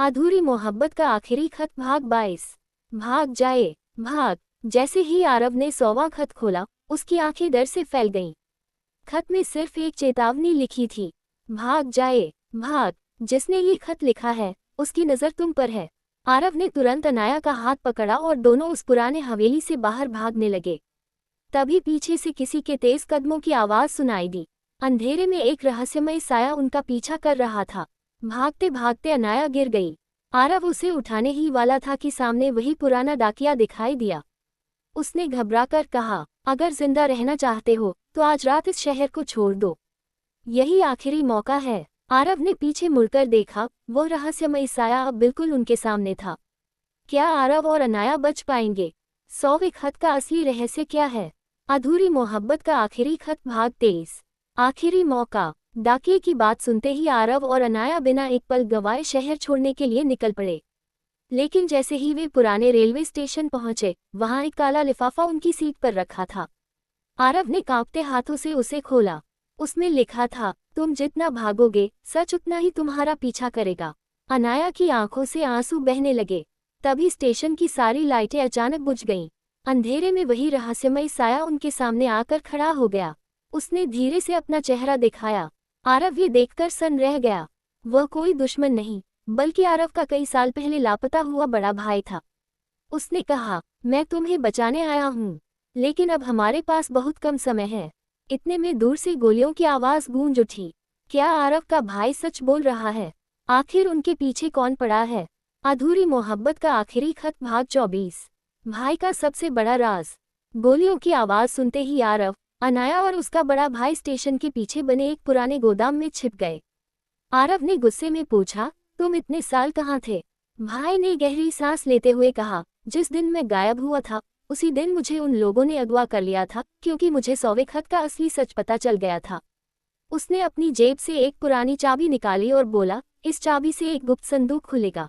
अधूरी मोहब्बत का आखिरी खत भाग 22। भाग जाए भाग। जैसे ही आरव ने 100वां खत खोला, उसकी आंखें डर से फैल गईं। खत में सिर्फ एक चेतावनी लिखी थी, भाग जाए भाग। जिसने ये खत लिखा है, उसकी नज़र तुम पर है। आरव ने तुरंत अनाया का हाथ पकड़ा और दोनों उस पुराने हवेली से बाहर भागने लगे। तभी पीछे से किसी के तेज कदमों की आवाज़ सुनाई दी। अंधेरे में एक रहस्यमय साया उनका पीछा कर रहा था। भागते भागते अनाया गिर गई। आरव उसे उठाने ही वाला था कि सामने वही पुराना डाकिया दिखाई दिया। उसने घबराकर कहा, अगर जिंदा रहना चाहते हो तो आज रात इस शहर को छोड़ दो। यही आखिरी मौका है। आरव ने पीछे मुड़कर देखा, वो रहस्यमय साया अब बिल्कुल उनके सामने था। क्या आरव और अनाया बच पाएंगे? 100वें खत का असली रहस्य क्या है? अधूरी मोहब्बत का आखिरी खत भाग 23। आखिरी मौका। डाकिये की बात सुनते ही आरव और अनाया बिना एक पल गंवाए शहर छोड़ने के लिए निकल पड़े। लेकिन जैसे ही वे पुराने रेलवे स्टेशन पहुंचे, वहां एक काला लिफाफा उनकी सीट पर रखा था। आरव ने कांपते हाथों से उसे खोला। उसमें लिखा था, तुम जितना भागोगे, सच उतना ही तुम्हारा पीछा करेगा। अनाया की आंखों से आंसू बहने लगे। तभी स्टेशन की सारी लाइटें अचानक बुझ गईं। अंधेरे में वही रहस्यमय साया उनके सामने आकर खड़ा हो गया। उसने धीरे से अपना चेहरा दिखाया। आरव ये देखकर सन रह गया। वह कोई दुश्मन नहीं, बल्कि आरव का कई साल पहले लापता हुआ बड़ा भाई था। उसने कहा, मैं तुम्हें बचाने आया हूँ, लेकिन अब हमारे पास बहुत कम समय है। इतने में दूर से गोलियों की आवाज़ गूंज उठी। क्या आरव का भाई सच बोल रहा है? आखिर उनके पीछे कौन पड़ा है? अधूरी मोहब्बत का आखिरी खत भाग 24। भाई का सबसे बड़ा राज। गोलियों की आवाज़ सुनते ही आरव, अनाया और उसका बड़ा भाई स्टेशन के पीछे बने एक पुराने गोदाम में छिप गए। आरव ने गुस्से में पूछा, तुम इतने साल कहाँ थे? भाई ने गहरी सांस लेते हुए कहा, जिस दिन मैं गायब हुआ था, उसी दिन मुझे उन लोगों ने अगवा कर लिया था, क्योंकि मुझे 100वें खत का असली सच पता चल गया था। उसने अपनी जेब से एक पुरानी चाबी निकाली और बोला, इस चाबी से एक गुप्त संदूक खुलेगा।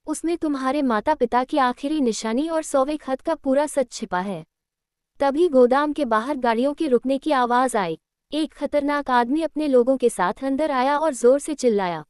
उसमें तुम्हारे माता पिता की आखिरी निशानी और 100वें खत का पूरा सच छिपा है। तभी गोदाम के बाहर गाड़ियों के रुकने की आवाज़ आई। एक खतरनाक आदमी अपने लोगों के साथ अंदर आया और जोर से चिल्लाया,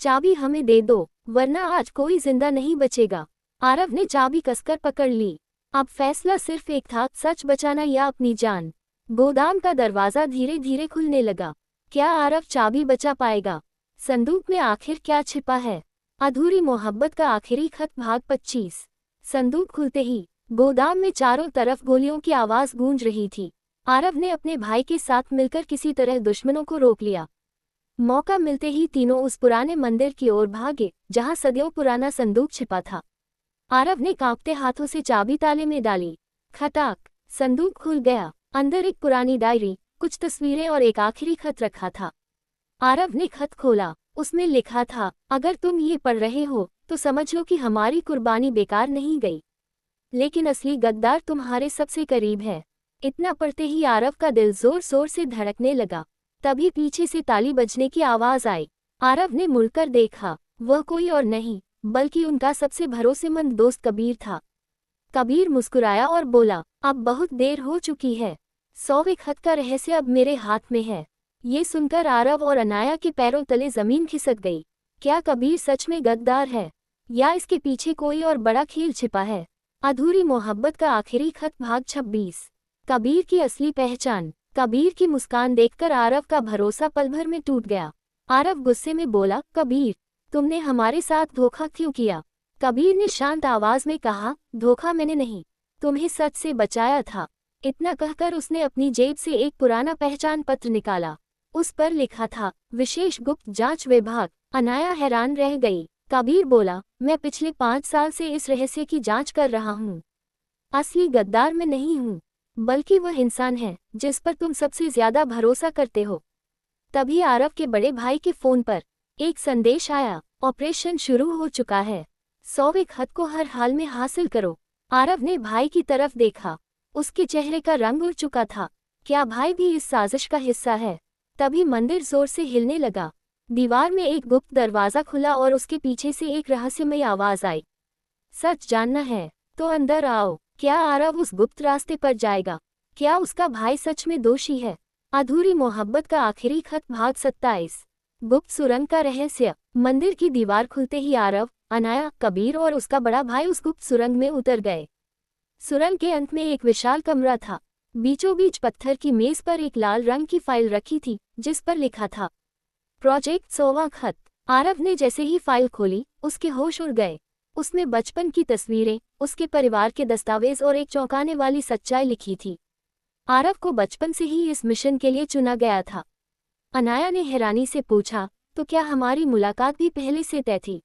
चाबी हमें दे दो, वरना आज कोई जिंदा नहीं बचेगा। आरव ने चाबी कसकर पकड़ ली। अब फैसला सिर्फ एक था, सच बचाना या अपनी जान। गोदाम का दरवाज़ा धीरे धीरे खुलने लगा। क्या आरव चाबी बचा पाएगा? संदूक में आखिर क्या छिपा है? अधूरी मोहब्बत का आखिरी खत भाग 25। संदूक खुलते ही गोदाम में चारों तरफ गोलियों की आवाज़ गूंज रही थी। आरव ने अपने भाई के साथ मिलकर किसी तरह दुश्मनों को रोक लिया। मौका मिलते ही तीनों उस पुराने मंदिर की ओर भागे, जहां सदियों पुराना संदूक छिपा था। आरव ने कांपते हाथों से चाबी ताले में डाली। खटाक, संदूक खुल गया। अंदर एक पुरानी डायरी, कुछ तस्वीरें और एक आखिरी खत रखा था। आरव ने खत खोला। उसमें लिखा था, अगर तुम ये पढ़ रहे हो तो समझ लो कि हमारी कुर्बानी बेकार नहीं गई, लेकिन असली गद्दार तुम्हारे सबसे करीब है। इतना पढ़ते ही आरव का दिल जोर जोर से धड़कने लगा। तभी पीछे से ताली बजने की आवाज़ आई। आरव ने मुड़कर देखा। वह कोई और नहीं, बल्कि उनका सबसे भरोसेमंद दोस्त कबीर था। कबीर मुस्कुराया और बोला, अब बहुत देर हो चुकी है। 100वें खत का रहस्य अब मेरे हाथ में है। ये सुनकर आरव और अनाया के पैरों तले जमीन खिसक गई। क्या कबीर सच में गद्दार है, या इसके पीछे कोई और बड़ा खेल छिपा है? अधूरी मोहब्बत का आखिरी खत भाग 26। कबीर की असली पहचान। कबीर की मुस्कान देखकर आरव का भरोसा पल भर में टूट गया। आरव गुस्से में बोला, कबीर, तुमने हमारे साथ धोखा क्यों किया? कबीर ने शांत आवाज में कहा, धोखा मैंने नहीं, तुम्हें सच से बचाया था। इतना कहकर उसने अपनी जेब से एक पुराना पहचान पत्र निकाला। उस पर लिखा था, विशेष गुप्त जांच विभाग। अनाया हैरान रह गई। कबीर बोला, मैं पिछले 5 साल से इस रहस्य की जांच कर रहा हूँ। असली गद्दार मैं नहीं हूँ, बल्कि वह इंसान है जिस पर तुम सबसे ज्यादा भरोसा करते हो। तभी आरव के बड़े भाई के फोन पर एक संदेश आया, ऑपरेशन शुरू हो चुका है, 100वें खत को हर हाल में हासिल करो। आरव ने भाई की तरफ देखा। उसके चेहरे का रंग उड़ चुका था। क्या भाई भी इस साजिश का हिस्सा है? तभी मंदिर जोर से हिलने लगा। दीवार में एक गुप्त दरवाजा खुला और उसके पीछे से एक रहस्यमय आवाज आई, सच जानना है तो अंदर आओ। क्या आरव उस गुप्त रास्ते पर जाएगा? क्या उसका भाई सच में दोषी है? अधूरी मोहब्बत का आखिरी खत भाग 27। गुप्त सुरंग का रहस्य। मंदिर की दीवार खुलते ही आरव, अनाया, कबीर और उसका बड़ा भाई उस गुप्त सुरंग में उतर गए। सुरंग के अंत में एक विशाल कमरा था। बीचों बीच पत्थर की मेज पर एक लाल रंग की फाइल रखी थी, जिस पर लिखा था प्रोजेक्ट 100वां खत। आरव ने जैसे ही फाइल खोली, उसके होश उड़ गए। उसमें बचपन की तस्वीरें, उसके परिवार के दस्तावेज और एक चौंकाने वाली सच्चाई लिखी थी। आरव को बचपन से ही इस मिशन के लिए चुना गया था। अनाया ने हैरानी से पूछा, तो क्या हमारी मुलाकात भी पहले से तय थी?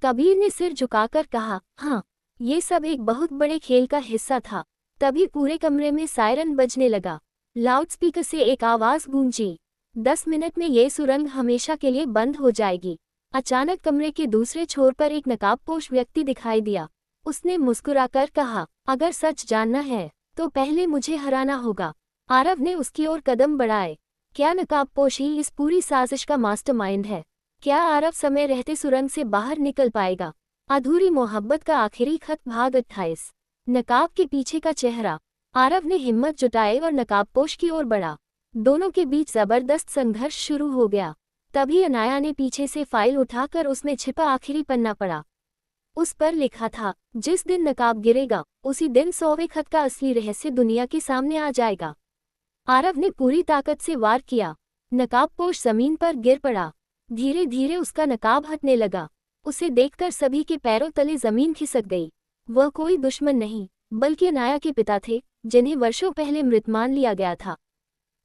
कबीर ने सिर झुकाकर कहा, हाँ, ये सब एक बहुत बड़े खेल का हिस्सा था। तभी पूरे कमरे में सायरन बजने लगा। लाउडस्पीकर से एक आवाज गूंजी, 10 मिनट में ये सुरंग हमेशा के लिए बंद हो जाएगी। अचानक कमरे के दूसरे छोर पर एक नकाबपोश व्यक्ति दिखाई दिया। उसने मुस्कुराकर कहा, अगर सच जानना है तो पहले मुझे हराना होगा। आरव ने उसकी ओर कदम बढ़ाए। क्या नकाबपोश ही इस पूरी साजिश का मास्टरमाइंड है? क्या आरव समय रहते सुरंग से बाहर निकल पाएगा? अधूरी मोहब्बत का आखिरी खत भाग 28। नकाब के पीछे का चेहरा। आरव ने हिम्मत जुटाई और नकाबपोश की ओर बढ़ा। दोनों के बीच जबरदस्त संघर्ष शुरू हो गया। तभी अनाया ने पीछे से फाइल उठाकर उसमें छिपा आखिरी पन्ना पढ़ा। उस पर लिखा था, जिस दिन नकाब गिरेगा उसी दिन 100वें खत का असली रहस्य दुनिया के सामने आ जाएगा। आरव ने पूरी ताकत से वार किया। नकाबपोश जमीन पर गिर पड़ा। धीरे धीरे उसका नकाब हटने लगा। उसे देखकर सभी के पैरों तले जमीन खिसक गई। वह कोई दुश्मन नहीं, बल्कि अनाया के पिता थे, जिन्हें वर्षों पहले मृत मान लिया गया था।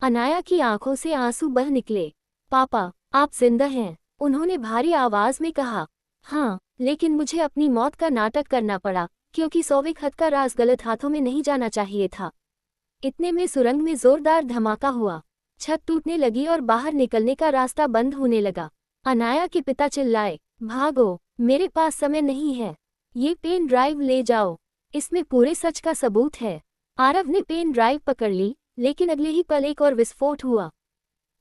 अनाया की आंखों से आंसू बह निकले। पापा, आप जिंदा हैं? उन्होंने भारी आवाज में कहा। हाँ, लेकिन मुझे अपनी मौत का नाटक करना पड़ा, क्योंकि 100वें खत का राज गलत हाथों में नहीं जाना चाहिए था। इतने में सुरंग में जोरदार धमाका हुआ। छत टूटने लगी और बाहर निकलने का रास्ता बंद होने लगा। अनाया के पिता चिल्लाए, भागो, मेरे पास समय नहीं है। ये पेन ड्राइव ले जाओ, इसमें पूरे सच का सबूत है। आरव ने पेन ड्राइव पकड़ ली, लेकिन अगले ही पल एक और विस्फोट हुआ।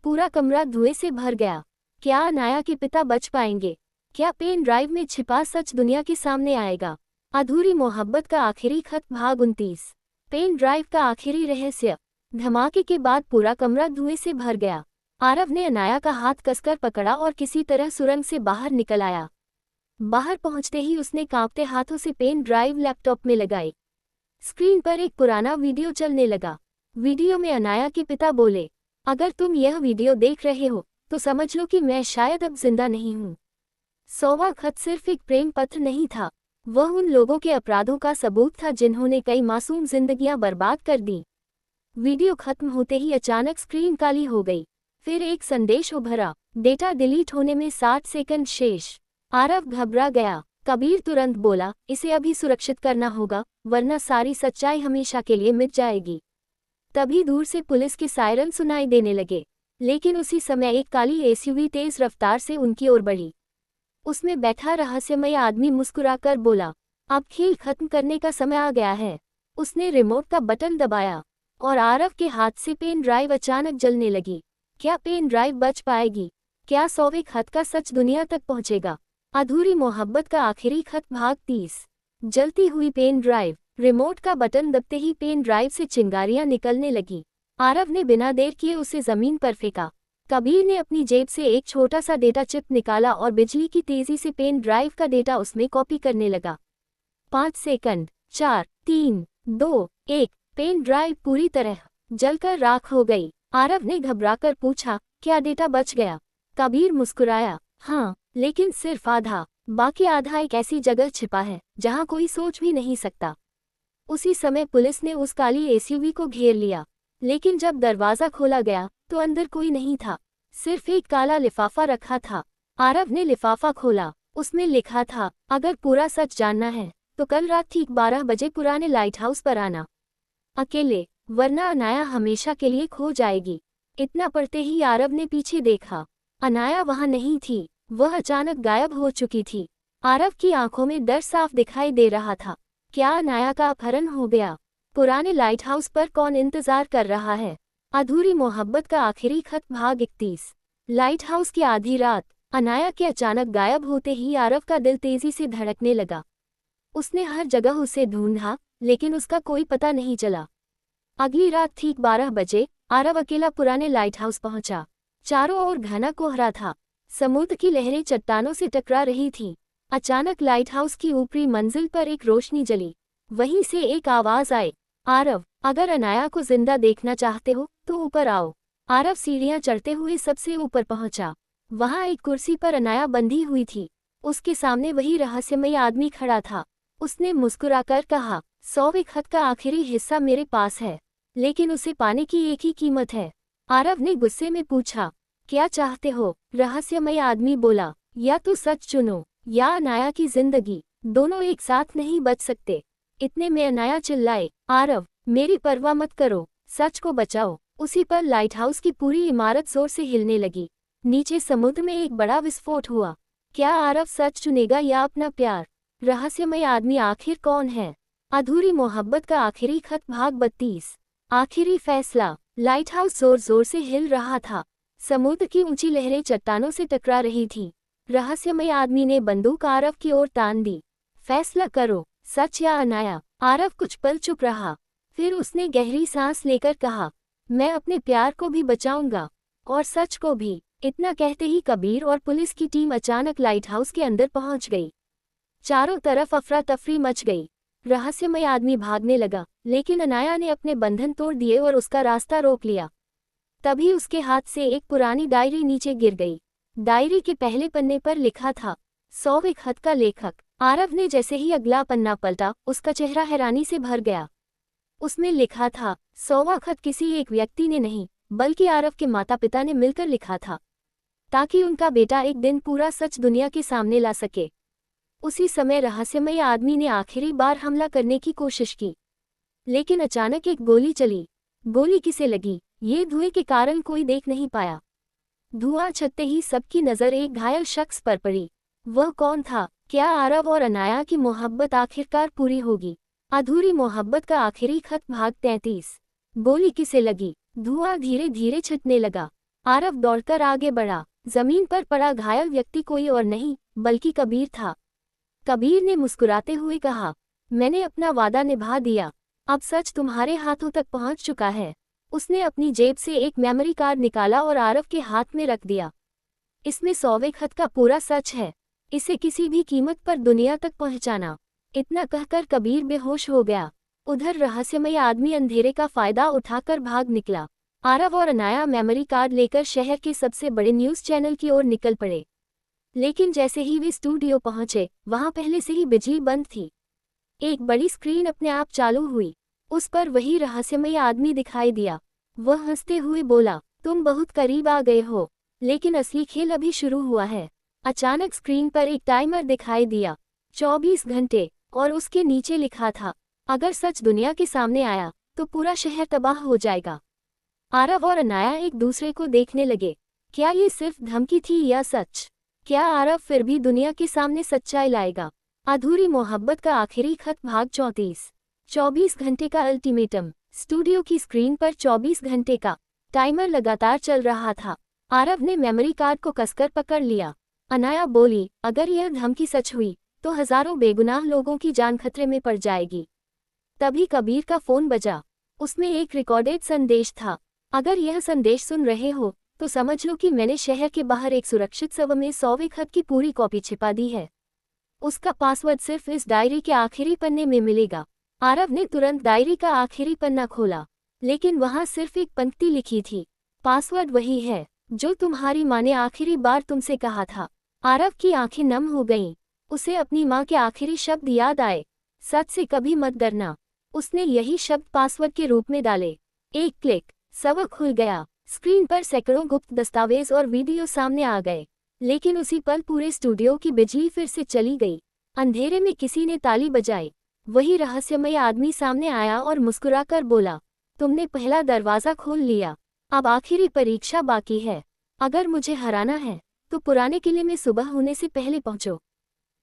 पूरा कमरा धुएं से भर गया। क्या अनाया के पिता बच पाएंगे? क्या पेन ड्राइव में छिपा सच दुनिया के सामने आएगा? अधूरी मोहब्बत का आखिरी खत भाग 29। पेन ड्राइव का आखिरी रहस्य। धमाके के बाद पूरा कमरा धुएं से भर गया। आरव ने अनाया का हाथ कसकर पकड़ा और किसी तरह सुरंग से बाहर निकल आया। बाहर पहुंचते ही उसने कांपते हाथों से पेन ड्राइव लैपटॉप में लगाई। स्क्रीन पर एक पुराना वीडियो चलने लगा। वीडियो में अनाया के पिता बोले, अगर तुम यह वीडियो देख रहे हो तो समझ लो कि मैं शायद अब जिंदा नहीं हूँ। 100वां खत सिर्फ एक प्रेम पत्र नहीं था, वह उन लोगों के अपराधों का सबूत था जिन्होंने कई मासूम जिंदगियां बर्बाद कर दी। वीडियो खत्म होते ही अचानक स्क्रीन काली हो गई। फिर एक संदेश उभरा, डेटा डिलीट होने में 60 सेकंड शेष। आरव घबरा गया। कबीर तुरंत बोला, इसे अभी सुरक्षित करना होगा, वरना सारी सच्चाई हमेशा के लिए मिट जाएगी। तभी दूर से पुलिस के सायरन सुनाई देने लगे, लेकिन उसी समय एक काली एसयूवी तेज रफ्तार से उनकी ओर बढ़ी। उसमें बैठा रहस्यमय आदमी मुस्कुराकर बोला, अब खेल खत्म करने का समय आ गया है। उसने रिमोट का बटन दबाया और आरव के हाथ से पेन ड्राइव अचानक जलने लगी। क्या पेन ड्राइव बच पाएगी? क्या 100वें खत का सच दुनिया तक पहुंचेगा? अधूरी मोहब्बत का आखिरी खत भाग 30। जलती हुई पेन ड्राइव। रिमोट का बटन दबते ही पेन ड्राइव से चिंगारियां निकलने लगी। आरव ने बिना देर किए उसे जमीन पर फेंका। कबीर ने अपनी जेब से एक छोटा सा डेटा चिप निकाला और बिजली की तेजी से पेन ड्राइव का डेटा उसमें कॉपी करने लगा। 5 सेकंड, 4, 3, 2, 1। पेन ड्राइव पूरी तरह जलकर राख हो गई। आरव ने घबराकर पूछा, क्या डेटा बच गया? कबीर मुस्कुराया, हाँ, लेकिन सिर्फ आधा। बाकी आधा एक ऐसी जगह छिपा है जहां कोई सोच भी नहीं सकता। उसी समय पुलिस ने उस काली एसयूवी को घेर लिया, लेकिन जब दरवाजा खोला गया तो अंदर कोई नहीं था, सिर्फ एक काला लिफाफा रखा था। आरव ने लिफाफा खोला। उसमें लिखा था, अगर पूरा सच जानना है तो कल रात ठीक 12 बजे पुराने लाइट हाउस पर आना, अकेले, वरना अनाया हमेशा के लिए खो जाएगी। इतना पढ़ते ही आरव ने पीछे देखा। अनाया वहां नहीं थी, वह अचानक गायब हो चुकी थी। आरव की आंखों में डर साफ दिखाई दे रहा था। क्या अनाया का अपहरण हो गया? पुराने लाइट हाउस पर कौन इंतजार कर रहा है? अधूरी मोहब्बत का आखिरी खत भाग 31। लाइट हाउस की आधी रात। अनाया के अचानक गायब होते ही आरव का दिल तेजी से धड़कने लगा। उसने हर जगह उसे ढूंढा, लेकिन उसका कोई पता नहीं चला। अगली रात ठीक 12 बजे आरव अकेला पुराने लाइट हाउस पहुंचा। चारों ओर घना कोहरा था। समुद्र की लहरें चट्टानों से टकरा रही थीं। अचानक लाइट हाउस की ऊपरी मंजिल पर एक रोशनी जली। वहीं से एक आवाज आई, आरव, अगर अनाया को जिंदा देखना चाहते हो तो ऊपर आओ। आरव सीढ़ियां चढ़ते हुए सबसे ऊपर पहुंचा। वहां एक कुर्सी पर अनाया बंधी हुई थी। उसके सामने वही रहस्यमयी आदमी खड़ा था। उसने मुस्कुराकर कहा, 100वें खत का आखिरी हिस्सा मेरे पास है, लेकिन उसे पाने की एक ही कीमत है। आरव ने गुस्से में पूछा, क्या चाहते हो? रहस्यमय आदमी बोला, या तो सच चुनो या अनाया की जिंदगी, दोनों एक साथ नहीं बच सकते। इतने में अनाया चिल्लाए, आरव, मेरी परवाह मत करो, सच को बचाओ। उसी पर लाइट हाउस की पूरी इमारत जोर से हिलने लगी। नीचे समुद्र में एक बड़ा विस्फोट हुआ। क्या आरव सच चुनेगा या अपना प्यार? रहस्यमय आदमी आखिर कौन है? अधूरी मोहब्बत का आखिरी खत भाग 32। आखिरी फैसला। लाइट हाउस जोर जोर से हिल रहा था। समुद्र की ऊंची लहरें चट्टानों से टकरा रही थीं। रहस्यमय आदमी ने बंदूक आरव की ओर तान दी। फैसला करो, सच या अनाया। आरव कुछ पल चुप रहा, फिर उसने गहरी सांस लेकर कहा, मैं अपने प्यार को भी बचाऊंगा और सच को भी। इतना कहते ही कबीर और पुलिस की टीम अचानक लाइट हाउस के अंदर पहुंच गई। चारों तरफ अफरा तफरी मच गई। रहस्यमय आदमी भागने लगा, लेकिन अनाया ने अपने बंधन तोड़ दिए और उसका रास्ता रोक लिया। तभी उसके हाथ से एक पुरानी डायरी नीचे गिर गई। डायरी के पहले पन्ने पर लिखा था, 100वें खत का लेखक। आरव ने जैसे ही अगला पन्ना पलटा, उसका चेहरा हैरानी से भर गया। उसमें लिखा था, 100वां खत किसी एक व्यक्ति ने नहीं, बल्कि आरव के माता पिता ने मिलकर लिखा था, ताकि उनका बेटा एक दिन पूरा सच दुनिया के सामने ला सके। उसी समय रहस्यमय आदमी ने आखिरी बार हमला करने की कोशिश की, लेकिन अचानक एक गोली चली। गोली किसे लगी, ये धुएं के कारण कोई देख नहीं पाया। धुआं छटते ही सबकी नजर एक घायल शख्स पर पड़ी। वह कौन था? क्या आरव और अनाया की मोहब्बत आखिरकार पूरी होगी? अधूरी मोहब्बत का आखिरी खत भाग 33। गोली किसे लगी? धुआं धीरे धीरे छटने लगा। आरव दौड़कर आगे बढ़ा। जमीन पर पड़ा घायल व्यक्ति कोई और नहीं, बल्कि कबीर था। कबीर ने मुस्कुराते हुए कहा, मैंने अपना वादा निभा दिया, अब सच तुम्हारे हाथों तक पहुंच चुका है। उसने अपनी जेब से एक मेमोरी कार्ड निकाला और आरव के हाथ में रख दिया। इसमें 100वें खत का पूरा सच है, इसे किसी भी कीमत पर दुनिया तक पहुंचाना। इतना कहकर कबीर बेहोश हो गया। उधर रहस्यमय आदमी अंधेरे का फायदा उठाकर भाग निकला। आरव और अनाया मेमोरी कार्ड लेकर शहर के सबसे बड़े न्यूज़ चैनल की ओर निकल पड़े। लेकिन जैसे ही वे स्टूडियो पहुंचे, वहां पहले से ही बिजली बंद थी। एक बड़ी स्क्रीन अपने आप चालू हुई। उस पर वही रहस्यमय आदमी दिखाई दिया। वह हंसते हुए बोला, तुम बहुत करीब आ गए हो, लेकिन असली खेल अभी शुरू हुआ है। अचानक स्क्रीन पर एक टाइमर दिखाई दिया, 24 घंटे, और उसके नीचे लिखा था, अगर सच दुनिया के सामने आया तो पूरा शहर तबाह हो जाएगा। आरव और अनाया एक दूसरे को देखने लगे। क्या ये सिर्फ धमकी थी या सच? क्या आरव फिर भी दुनिया के सामने सच्चाई लाएगा? अधूरी मोहब्बत का आखिरी खत भाग 34। 24 घंटे का अल्टीमेटम। स्टूडियो की स्क्रीन पर 24 घंटे का टाइमर लगातार चल रहा था। आरव ने मेमोरी कार्ड को कसकर पकड़ लिया। अनाया बोली, अगर यह धमकी सच हुई तो हजारों बेगुनाह लोगों की जान खतरे में पड़ जाएगी। तभी कबीर का फोन बजा। उसमें एक रिकॉर्डेड संदेश था। अगर यह संदेश सुन रहे हो तो समझ लो कि मैंने शहर के बाहर एक सुरक्षित सर्वर में 100वें खत की पूरी कॉपी छिपा दी है। उसका पासवर्ड सिर्फ इस डायरी के आखिरी पन्ने में मिलेगा। आरव ने तुरंत डायरी का आखिरी पन्ना खोला, लेकिन वहां सिर्फ एक पंक्ति लिखी थी, पासवर्ड वही है जो तुम्हारी माँ ने आखिरी बार तुमसे कहा था। आरव की आंखें नम हो गईं। उसे अपनी माँ के आखिरी शब्द याद आए, सच से कभी मत डरना। उसने यही शब्द पासवर्ड के रूप में डाले। एक क्लिक, सर्वर खुल गया। स्क्रीन पर सैकड़ों गुप्त दस्तावेज और वीडियो सामने आ गए। लेकिन उसी पल पूरे स्टूडियो की बिजली फिर से चली गई। अंधेरे में किसी ने ताली बजाई। वही रहस्यमय आदमी सामने आया और मुस्कुराकर बोला, तुमने पहला दरवाजा खोल लिया, अब आखिरी परीक्षा बाकी है। अगर मुझे हराना है तो पुराने किले में सुबह होने से पहले पहुंचो।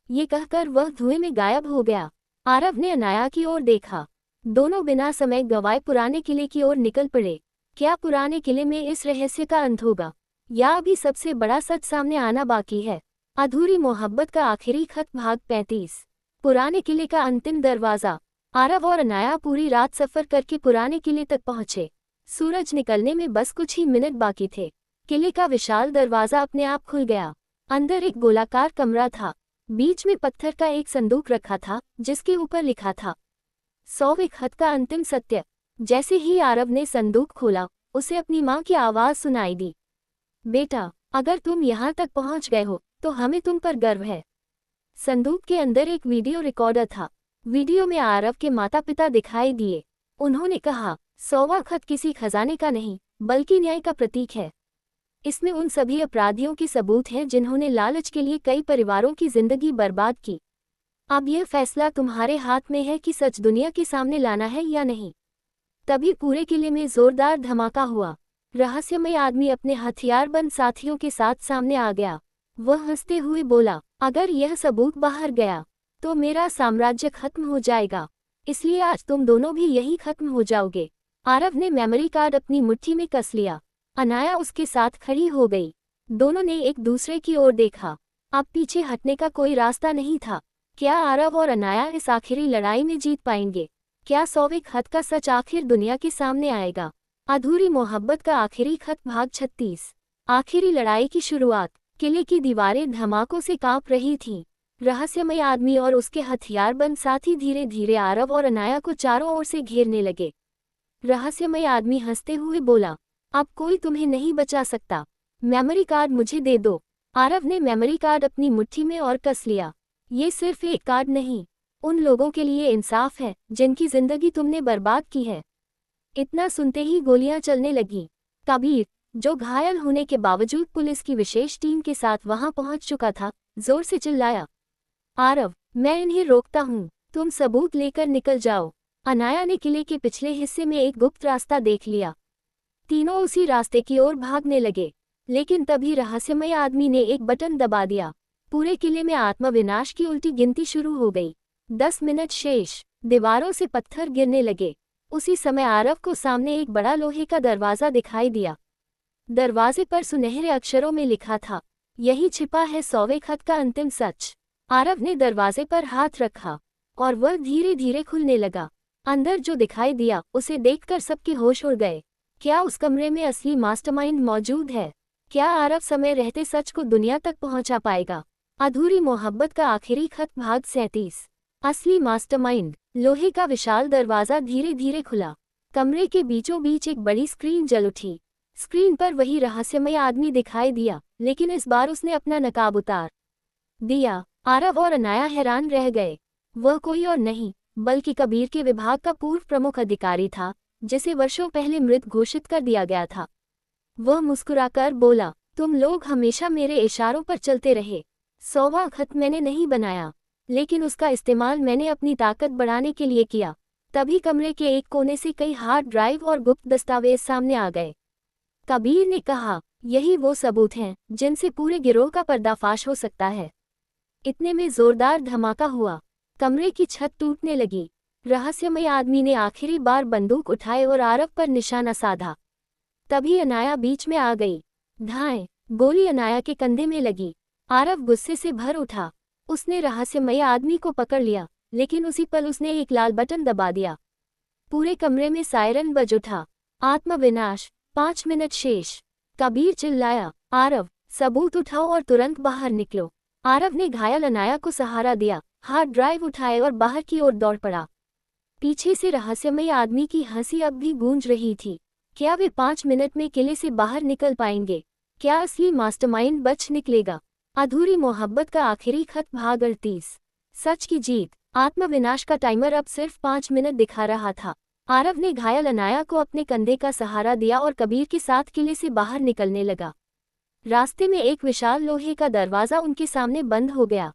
ये कहकर वह धुएं में गायब हो गया। आरव ने अनाया की ओर देखा। दोनों बिना समय गंवाए पुराने किले की ओर निकल पड़े। क्या पुराने किले में इस रहस्य का अंत होगा, या अभी सबसे बड़ा सच सामने आना बाकी है? अधूरी मोहब्बत का आखिरी खत भाग 35। पुराने किले का अंतिम दरवाजा। आरव और अनाया पूरी रात सफर करके पुराने किले तक पहुंचे। सूरज निकलने में बस कुछ ही मिनट बाकी थे। किले का विशाल दरवाजा अपने आप खुल गया। अंदर एक गोलाकार कमरा था। बीच में पत्थर का एक संदूक रखा था जिसके ऊपर लिखा था 100वें खत का अंतिम सत्य। जैसे ही आरव ने संदूक खोला, उसे अपनी माँ की आवाज़ सुनाई दी। बेटा, अगर तुम यहाँ तक पहुँच गए हो तो हमें तुम पर गर्व है। संदूक के अंदर एक वीडियो रिकॉर्डर था। वीडियो में आरव के माता पिता दिखाई दिए। उन्होंने कहा, 100वां खत किसी खजाने का नहीं बल्कि न्याय का प्रतीक है। इसमें उन सभी अपराधियों की सबूत हैं जिन्होंने लालच के लिए कई परिवारों की जिंदगी बर्बाद की। अब यह फैसला तुम्हारे हाथ में है कि सच दुनिया के सामने लाना है या नहीं। तभी पूरे किले में जोरदार धमाका हुआ। रहस्यमय आदमी अपने हथियारबंद साथियों के साथ सामने आ गया। वह हंसते हुए बोला, अगर यह सबूत बाहर गया तो मेरा साम्राज्य खत्म हो जाएगा, इसलिए आज तुम दोनों भी यही खत्म हो जाओगे। आरव ने मेमोरी कार्ड अपनी मुट्ठी में कस लिया। अनाया उसके साथ खड़ी हो गई। दोनों ने एक दूसरे की ओर देखा। अब पीछे हटने का कोई रास्ता नहीं था। क्या आरव और अनाया इस आखिरी लड़ाई में जीत पाएंगे? क्या 100वें खत का सच आखिर दुनिया के सामने आएगा? अधूरी मोहब्बत का आखिरी खत भाग 36। आखिरी लड़ाई की शुरुआत। किले की दीवारें धमाकों से कांप रही थीं। रहस्यमय आदमी और उसके हथियारबंद साथी धीरे धीरे आरव और अनाया को चारों ओर से घेरने लगे। रहस्यमय आदमी हंसते हुए बोला, अब कोई तुम्हें नहीं बचा सकता। मेमोरी कार्ड मुझे दे दो। आरव ने मेमोरी कार्ड अपनी मुट्ठी में और कस लिया। ये सिर्फ एक कार्ड नहीं, उन लोगों के लिए इंसाफ है जिनकी जिंदगी तुमने बर्बाद की है। इतना सुनते ही गोलियां चलने लगीं। कबीर, जो घायल होने के बावजूद पुलिस की विशेष टीम के साथ वहां पहुंच चुका था, जोर से चिल्लाया, आरव, मैं इन्हें रोकता हूं, तुम सबूत लेकर निकल जाओ। अनाया ने किले के पिछले हिस्से में एक गुप्त रास्ता देख लिया। तीनों उसी रास्ते की ओर भागने लगे, लेकिन तभी रहस्यमय आदमी ने एक बटन दबा दिया। पूरे किले में आत्मविनाश की उल्टी गिनती शुरू हो गई। 10 मिनट शेष। दीवारों से पत्थर गिरने लगे। उसी समय आरव को सामने एक बड़ा लोहे का दरवाजा दिखाई दिया। दरवाजे पर सुनहरे अक्षरों में लिखा था, यही छिपा है 100वें खत का अंतिम सच। आरव ने दरवाजे पर हाथ रखा और वह धीरे धीरे खुलने लगा। अंदर जो दिखाई दिया उसे देखकर सबके होश उड़ गए। क्या उस कमरे में असली मास्टरमाइंड मौजूद है? क्या आरव समय रहते सच को दुनिया तक पहुंचा पाएगा? अधूरी मोहब्बत का आखिरी खत भाग 37। असली मास्टरमाइंड। लोहे का विशाल दरवाजा धीरे धीरे खुला। कमरे के बीचों बीच एक बड़ी स्क्रीन जल उठी। स्क्रीन पर वही रहस्यमय आदमी दिखाई दिया, लेकिन इस बार उसने अपना नकाब उतार दिया। आरव और अनाया हैरान रह गए। वह कोई और नहीं बल्कि कबीर के विभाग का पूर्व प्रमुख अधिकारी था, जिसे वर्षों पहले मृत घोषित कर दिया गया था। वह मुस्कुराकर बोला, तुम लोग हमेशा मेरे इशारों पर चलते रहे। 100वां खत मैंने नहीं बनाया, लेकिन उसका इस्तेमाल मैंने अपनी ताकत बढ़ाने के लिए किया। तभी कमरे के एक कोने से कई हार्ड ड्राइव और गुप्त दस्तावेज सामने आ गए। कबीर ने कहा, यही वो सबूत हैं जिनसे पूरे गिरोह का पर्दाफाश हो सकता है। इतने में जोरदार धमाका हुआ। कमरे की छत टूटने लगी। रहस्यमय आदमी ने आखिरी बार बंदूक उठाए और आरव पर निशाना साधा। तभी अनाया बीच में आ गई। धाएं! गोली अनाया के कंधे में लगी। आरव गुस्से से भर उठा। उसने रहस्यमय आदमी को पकड़ लिया, लेकिन उसी पल उसने एक लाल बटन दबा दिया। पूरे कमरे में सायरन बज उठा। आत्मविनाश। 5 मिनट शेष। कबीर चिल्लाया, आरव, सबूत उठाओ और तुरंत बाहर निकलो। आरव ने घायल अनाया को सहारा दिया, हार्ड ड्राइव उठाए और बाहर की ओर दौड़ पड़ा। पीछे से रहस्यमय आदमी की हंसी अब भी गूंज रही थी। क्या वे 5 मिनट में किले से बाहर निकल पाएंगे? क्या असली मास्टरमाइंड बच निकलेगा? अधूरी मोहब्बत का आखिरी खत भाग 38। सच की जीत। आत्मविनाश का टाइमर अब सिर्फ 5 मिनट दिखा रहा था। आरव ने घायल अनाया को अपने कंधे का सहारा दिया और कबीर के साथ किले से बाहर निकलने लगा। रास्ते में एक विशाल लोहे का दरवाजा उनके सामने बंद हो गया।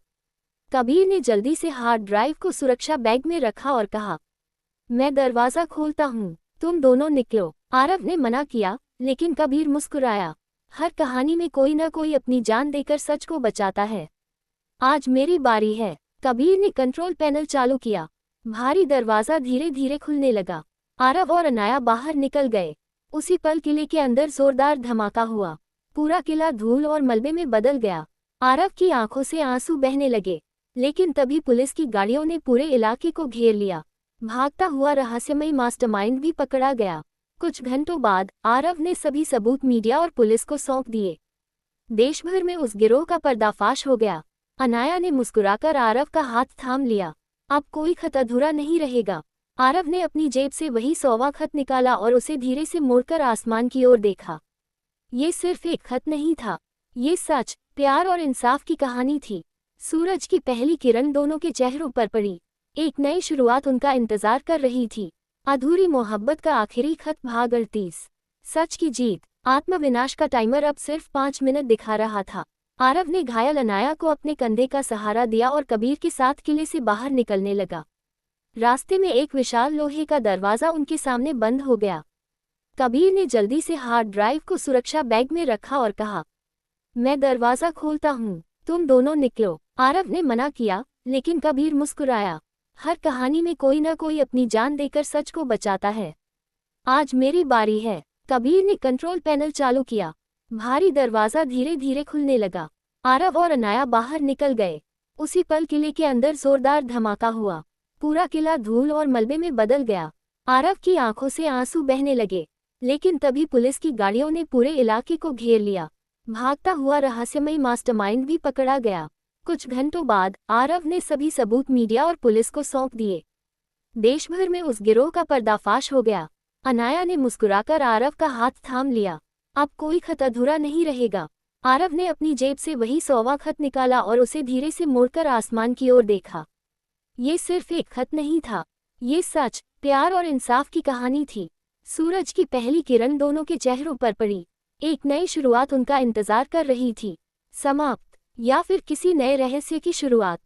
कबीर ने जल्दी से हार्ड ड्राइव को सुरक्षा बैग में रखा और कहा, मैं दरवाजा खोलता हूँ, तुम दोनों निकलो। आरव ने मना किया, लेकिन कबीर मुस्कुराया। हर कहानी में कोई न कोई अपनी जान देकर सच को बचाता है। आज मेरी बारी है। कबीर ने कंट्रोल पैनल चालू किया। भारी दरवाजा धीरे धीरे खुलने लगा। आरव और अनाया बाहर निकल गए। उसी पल किले के अंदर जोरदार धमाका हुआ। पूरा किला धूल और मलबे में बदल गया। आरव की आंखों से आंसू बहने लगे, लेकिन तभी पुलिस की गाड़ियों ने पूरे इलाके को घेर लिया। भागता हुआ रहस्यमय मास्टरमाइंड भी पकड़ा गया। कुछ घंटों बाद आरव ने सभी सबूत मीडिया और पुलिस को सौंप दिए। देश भर में उस गिरोह का पर्दाफाश हो गया। अनाया ने मुस्कुराकर आरव का हाथ थाम लिया। अब कोई खत अधूरा नहीं रहेगा। आरव ने अपनी जेब से वही 100वां खत निकाला और उसे धीरे से मोड़कर आसमान की ओर देखा। ये सिर्फ एक खत नहीं था, ये सच, प्यार और इंसाफ की कहानी थी। सूरज की पहली किरण दोनों के चेहरों पर पड़ी। एक नई शुरुआत उनका इंतजार कर रही थी। अधूरी मोहब्बत का आखिरी खत भाग 38। सच की जीत। आत्मविनाश का टाइमर अब सिर्फ 5 मिनट दिखा रहा था। आरव ने घायल अनाया को अपने कंधे का सहारा दिया और कबीर के साथ किले से बाहर निकलने लगा। रास्ते में एक विशाल लोहे का दरवाजा उनके सामने बंद हो गया। कबीर ने जल्दी से हार्ड ड्राइव को सुरक्षा बैग में रखा और कहा, मैं दरवाजा खोलता हूँ, तुम दोनों निकलो। आरव ने मना किया, लेकिन कबीर मुस्कुराया। हर कहानी में कोई न कोई अपनी जान देकर सच को बचाता है। आज मेरी बारी है। कबीर ने कंट्रोल पैनल चालू किया। भारी दरवाजा धीरे धीरे खुलने लगा। आरव और अनाया बाहर निकल गए। उसी पल किले के अंदर जोरदार धमाका हुआ। पूरा किला धूल और मलबे में बदल गया। आरव की आंखों से आंसू बहने लगे। लेकिन तभी पुलिस की गाड़ियों ने पूरे इलाके को घेर लिया। भागता हुआ रहस्यमयी मास्टरमाइंड भी पकड़ा गया। कुछ घंटों बाद आरव ने सभी सबूत मीडिया और पुलिस को सौंप दिए। देश भर में उस गिरोह का पर्दाफाश हो गया। अनाया ने मुस्कुराकर आरव का हाथ थाम लिया। अब कोई खत अधूरा नहीं रहेगा। आरव ने अपनी जेब से वही 100वां खत निकाला और उसे धीरे से मोड़कर आसमान की ओर देखा। ये सिर्फ एक खत नहीं था, ये सच, प्यार और इंसाफ की कहानी थी। सूरज की पहली किरण दोनों के चेहरों पर पड़ी। एक नई शुरुआत उनका इंतजार कर रही थी। समाप्त, या फिर किसी नए रहस्य की शुरुआत।